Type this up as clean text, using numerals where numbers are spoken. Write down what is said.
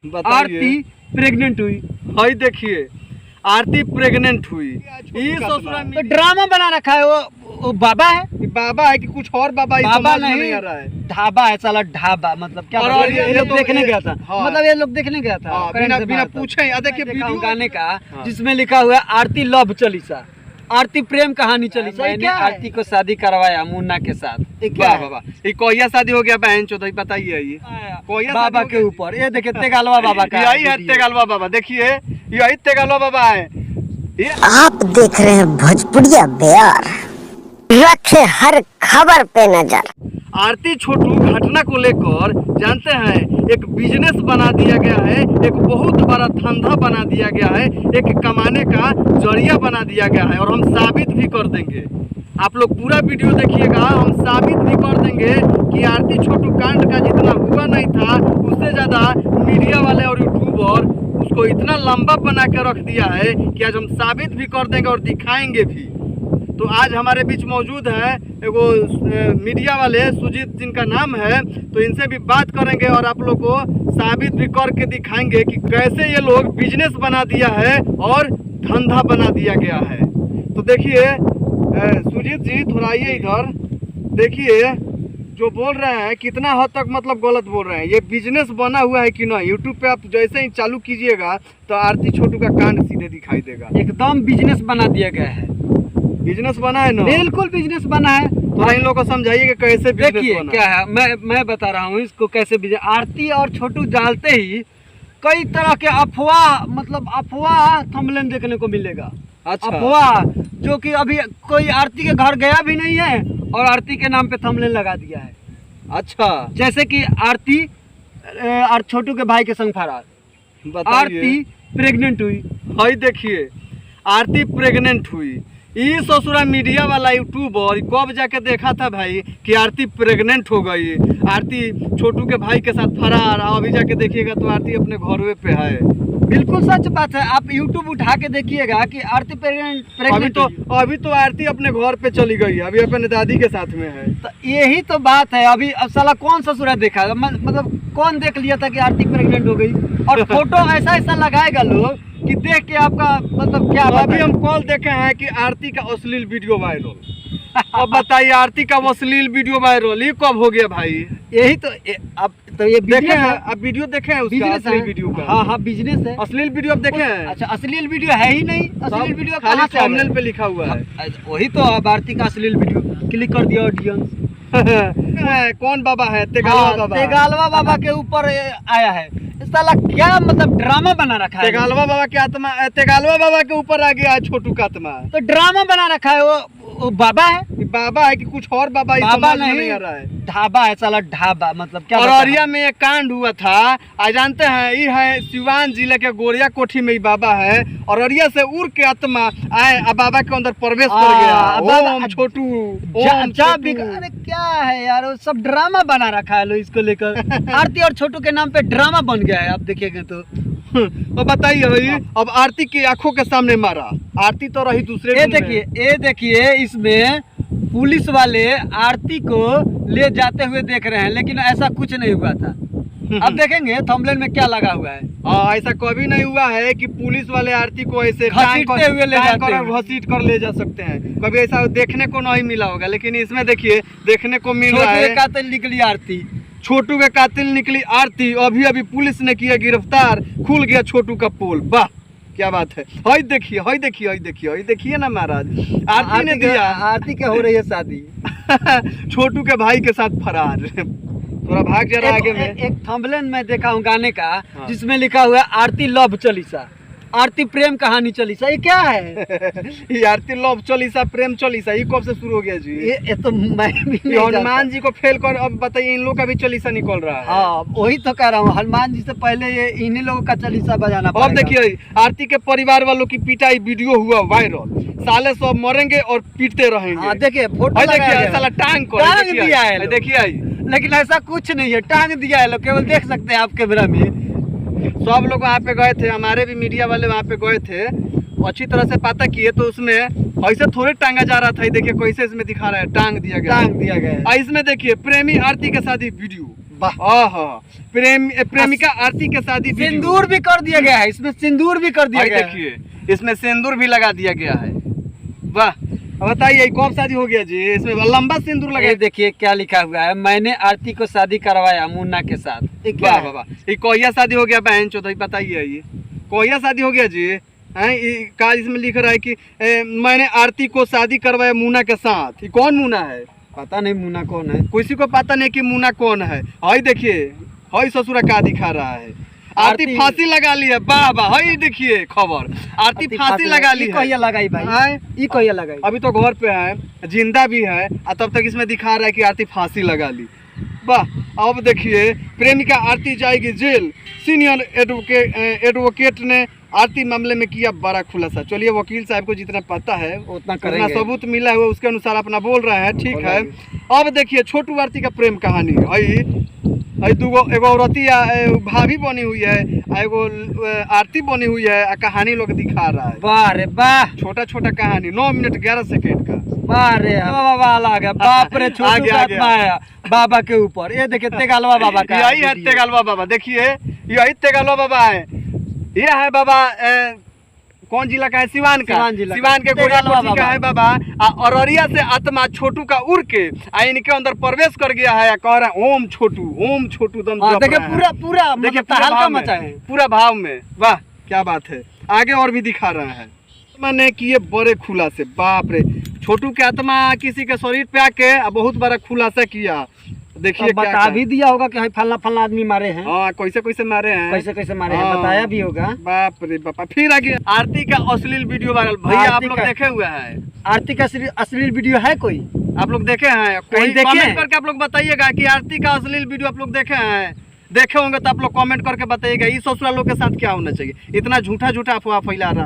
आरती pregnant हुई। High देखिए, आरती pregnant हुई। तो ड्रामा बना रखा है। वो बाबा है, बाबा है कि कुछ और बाबा? बाबा नहीं आ रहा है। ढाबा है साला, ढाबा मतलब क्या? और ये लोग देखने गया था। हाँ। मतलब ये लोग देखने गया था बिना पूछे। देखिए वीडियो गाने का जिसमें लिखा हुआ है आरती लव चालीसा, आरती प्रेम कहानी चालीसा। मैंने क्या आरती को शादी करवाया मुन्ना के साथ। क्या बाबा ये कोया शादी हो गया बहन चौधरी? बताइए ये कोया बाबा के ऊपर। ये देखिए तेगालवा बाबा का, यही है तेगालवा बाबा। देखिए यही तेगालवा बाबा है। आप देख रहे हैं भोजपुरिया बिहार, रखे हर खबर पे नजर। आरती छोटू घटना को लेकर जानते हैं एक बिजनेस बना दिया गया है, एक बहुत बड़ा धंधा बना दिया गया है, एक कमाने का जरिया बना दिया गया है। और हम साबित भी कर देंगे। आप लोग पूरा वीडियो देखिएगा, हम साबित भी कर देंगे कि आरती छोटू कांड का जितना हुआ नहीं था उससे ज़्यादा मीडिया वाले और यूट्यूबर उसको इतना लंबा बना के रख दिया है कि आज हम साबित भी कर देंगे और दिखाएंगे भी। तो आज हमारे बीच मौजूद है एगो मीडिया वाले सुजीत जिनका नाम है, तो इनसे भी बात करेंगे और आप लोग को साबित भी करके दिखाएंगे कि कैसे ये लोग बिजनेस बना दिया है और धंधा बना दिया गया है। तो देखिए सुजीत जी थोड़ा आइए इधर। देखिए जो बोल रहे हैं कितना हद तक मतलब गलत बोल रहे हैं। ये बिजनेस बना हुआ है कि नहीं? यूट्यूब पे आप जैसे ही चालू कीजिएगा तो आरती छोटू का कांड सीधे दिखाई देगा। एकदम बिजनेस बना दिया गया है। बिजनेस बना है ना? बिल्कुल बिजनेस बना है। थोड़ा इन लोगों को समझाइए कि कैसे देखिए क्या है। मैं बता रहा हूँ इसको कैसे बिजनेस। आरती और छोटू डालते ही कई तरह के अफवाह, मतलब अफवाह थंबनेल देखने को मिलेगा। अच्छा। अफवाह जो कि अभी कोई आरती के घर गया भी नहीं है और आरती के नाम पे थंबनेल लगा दिया है। अच्छा, जैसे कि आरती और छोटू के भाई के संग फरार। आरती प्रेग्नेंट हुई। हाई देखिए, आरती प्रेग्नेंट हुई। ये ससुरा मीडिया वाला यूट्यूबर कब जाके देखा था भाई कि आरती प्रेग्नेंट हो गई, आरती छोटू के भाई के साथ फरार। अभी जाके देखिएगा तो आरती अपने घरों पे है। बिल्कुल सच बात है। आप यूट्यूब उठा के देखिएगा कि आरती प्रेग्नेंट अभी तो आरती अपने घर पे चली गई है, अभी अपने दादी के साथ में है। तो यही तो बात है। अभी अब साला कौन ससुरा देखा, मतलब कौन देख लिया था कि आरती प्रेग्नेंट हो गई? और फोटो ऐसा ऐसा लगाएगा लोग कि देख के आपका मतलब क्या। अभी हम कल देखे हैं कि आरती का अश्लील वीडियो वायरल। अब बताइए आरती का अश्लील वीडियो वायरल ये कब हो गया भाई? यही तो अब तो ये देखे हैं, अब वीडियो देखे हैं उसका अश्लील वीडियो का? हाँ बिजनेस है। अश्लील वीडियो अब देखे हैं? अच्छा, अश्लील वीडियो है ही नहीं। अश्लील वीडियो खाली थंबनेल पे लिखा हुआ है। वही तो अब आरती का अश्लील वीडियो क्लिक कर दिया ऑडियंस। कौन बाबा है? तेगालवा बाबा। तेगालवा बाबा के ऊपर आया है। साला क्या मतलब ड्रामा बना रखा है। तेगालवा बाबा की आत्मा, तेगालवा बाबा के ऊपर आ गया छोटू का आत्मा। तो ड्रामा बना रखा है। वो बाबा है, बाबा है कि कुछ और बाबा? बाबा नहीं आ रहा है। ढाबा है साला, ढाबा मतलब क्या? अररिया में एक कांड हुआ था, आज जानते हैं ये है सिवान जिले के गोरिया कोठी में ही बाबा है। अररिया से उड़ के आत्मा आए अब बाबा के अंदर प्रवेश कर गया। ओम छोटू, ओम छोटू। अरे क्या है यार, वो सब ड्रामा बना रखा है लोग इसको लेकर। आरती और छोटू के नाम पे ड्रामा बन गया है। आप देखिएगा तो बताइए भाई, अब आरती की आंखों के सामने मारा। आरती तो रही दूसरे। ये देखिए इसमें पुलिस वाले आरती को ले जाते हुए देख रहे हैं, लेकिन ऐसा कुछ नहीं हुआ था। अब देखेंगे थंबनेल में क्या लगा हुआ है। ऐसा कभी नहीं हुआ है कि पुलिस वाले आरती को ऐसे घसीटते हुए ले जाते हैं, घसीट कर ले जा सकते हैं। कभी ऐसा देखने को नहीं मिला होगा, लेकिन इसमें देखिए देखने को मिल रहा है। कातिल निकली आरती, छोटू के कातिल निकली आरती। अभी अभी पुलिस ने किया गिरफ्तार, खुल गया छोटू का पोल। वाह क्या बात है। हई देखिए, हई देखिए, हई देखिए, हई देखिए ना महाराज, आरती ने दिया। आरती के हो रही है शादी छोटू के भाई के साथ फरार। थोड़ा भाग जा रहा आगे में। एक थंबनेल में देखा हूँ गाने का जिसमें लिखा हुआ है आरती लव चालीसा, आरती प्रेम कहानी चालीसा। ये क्या है? ये आरती लव चालीसा, प्रेम चालीसा, ये कब से शुरू हो गया जी? ये तो मैं भी हनुमान जी को फेल कर अब बताइए इन लोग का भी चालीसा निकल रहा है। हाँ वही तो कह रहा हूँ, हनुमान जी से पहले ये इन्हीं लोगों का चालीसा बजाना पड़ेगा। अब देखिए आरती के परिवार वालों की पिटाई वीडियो हुआ वायरल। साले सब मरेंगे और पीटते रहेंगे। देखिए फोटो देखिए साला टांग दिया है। देखिए लेकिन ऐसा कुछ नहीं है, टांग दिया है लोग, केवल देख सकते हैं आप कैमरा में। सब लोग वहाँ पे गए थे, हमारे भी मीडिया वाले वहाँ पे गए थे, अच्छी तरह से पता किए तो उसमें ऐसे थोड़े टांगा जा रहा था। देखिए कैसे इसमें दिखा रहा है, टांग दिया गया। इसमें देखिए इसमें देखिए प्रेमी आरती के साथ वीडियो। वाह। ओहो, प्रेमिका आरती के शादी वीडियो। सिंदूर भी कर दिया गया है, इसमें सिंदूर भी कर दिया भाई गया है। देखिए इसमें सिंदूर भी लगा दिया गया है। वाह, अब बताइए कब शादी हो गया जी? इसमें लंबा सिंदूर लगा। ये देखिए क्या लिखा हुआ है, मैंने आरती को शादी करवाया मुन्ना के साथ। ये क्या वाह है? वाह, ये कोहिया शादी हो गया बहन चौधरी? बताइए ये कोहिया शादी हो गया जी? हैं, का इसमें लिख रहा है कि मैंने आरती को शादी करवाया मुन्ना के साथ। ये कौन मुन्ना है? पता नहीं मुन्ना कौन है। किसी को पता नहीं कि मुन्ना कौन है। हाई देखिए, हाई ससुरा का दिखा रहा है। आरती फांसी लगा ली है। वाह वाह, हाई देखिए खबर, आरती फांसी लगा ली है। कहिया लगाई भाई? ये कहिया लगाई? अभी तो घर पे है, जिंदा भी है, और तब तक इसमें दिखा रहा है कि आरती फांसी लगा ली। वाह, अब देखिए प्रेमिका आरती जाएगी जेल। सीनियर एडवोकेट ने आरती मामले में किया बड़ा खुलासा। चलिए वकील साहब को जितना पता है उतना जितना करेंगे। सबूत मिला हुआ उसके अनुसार अपना बोल रहे हैं। ठीक है, अब देखिए छोटू आरती का प्रेम कहानी। आई दूगो, एगो औरतिया भाभी बनी हुई है, एगो आरती बनी हुई है, कहानी लोग दिखा रहा है। वाह रे वाह, छोटा छोटा कहानी, 9 मिनट 11 सेकेंड का। वाह रे बाबा आ गया। बाप रे, छोटू आगे, का आगे। आत्मा आया बाबा के ऊपर। ये देखिए तेगालवा बाबा का यही है वीडियो। तेगालवा बाबा। देखिए यही तेगालवा बाबा है। ये है बाबा कौन जिला का है? सिवान का। सिवान जिला का। सिवान के तेगालवा गोरियाकोठी का है बाबा। और अररिया से आत्मा छोटू का उड़ के इनके अंदर प्रवेश कर गया है। कह रहा है ओम छोटू, ओम छोटू दम जप देखिए रहा है। पूरा पूरा देखिए मतलब हल्का भाव में, मचा है। पूरा भाव में। वाह क्या बात है। आगे और भी दिखा रहा है। मैंने किए बड़े खुलासे। बाप रे, छोटू के आत्मा किसी के शरीर पे आके बहुत बड़ा खुलासा किया। देखिए अब बता भी दिया होगा कि फलना फलना आदमी मारे हैं, हाँ कैसे कैसे मारे हैं, कैसे कैसे मारे हैं, हाँ। बताया भी होगा। बाप रे बापा, फिर आगे आरती का अश्लील वीडियो वायरल। भैया आप आरती लोग का- देखे हुए हैं? आरती का अश्लील वीडियो है कोई? आप लोग देखे हैं? कहीं कोई देखे कमेंट हैं? करके आप लोग बताइएगा कि आरती का अश्लील वीडियो आप लोग देखे हैं। देखे होंगे तो आप लोग कमेंट करके बताइएगा। इस ससुरा लोग के साथ क्या होना चाहिए? इतना झूठा झूठा अफवाह फैला रहा है।